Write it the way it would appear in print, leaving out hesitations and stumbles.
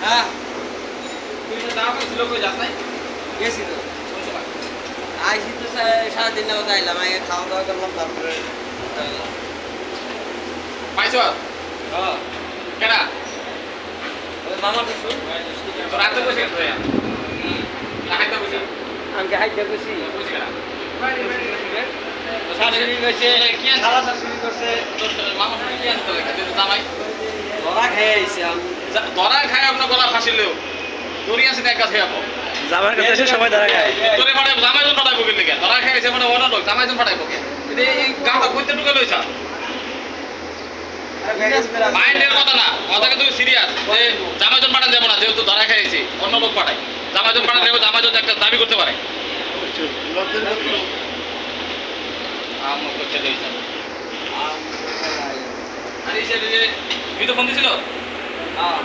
হ্যাঁ তুই তো দাও ছিল কই যাস নাই গেছি তো কোন সময় আইসি তো সারাদিন না কোথায় আইলাম আগে খাওয়া দাওয়া করলাম তারপরে পাইছ হ্যাঁ কেনা ওই মামার কিছু তোর রাতে বসে গেছ না হাইতে বসে আমি কি হাইতে গেছি বসে কেনা শাশুড়ি গেছে কি আনছে? খালা শাশুড়ি করছে তোর মামা শুনে কি আনতে লাগে তুই তো জামাই ধরা খেয়ে আইছি আমি ধরা খায় আপনার গলা ফাঁসিলেও দড়ি আছে এক কাছে আপো জামার কাছে এসে সময় ধরা খায় তোরে মানে জামাইজন ফাটাইবো কিন্তু কেন ধরা খাইছে মানে ওরা লোক জামাইজন ফাটাইবো কে এই গাঁটা কইতে ঢুকে লইছা মাইন্ডের কথা না কথা কিন্তু সিরিয়াস যে জামাইজন পাঠান যাবো না যেহেতু ধরা খাইছি অন্য লোক পাঠাই জামাইজন পাঠান যাবো জামাইজন একটা দাবি করতে পারে করতে দিয়েছে আর এই যে ফোন দিছিল হ্যাঁ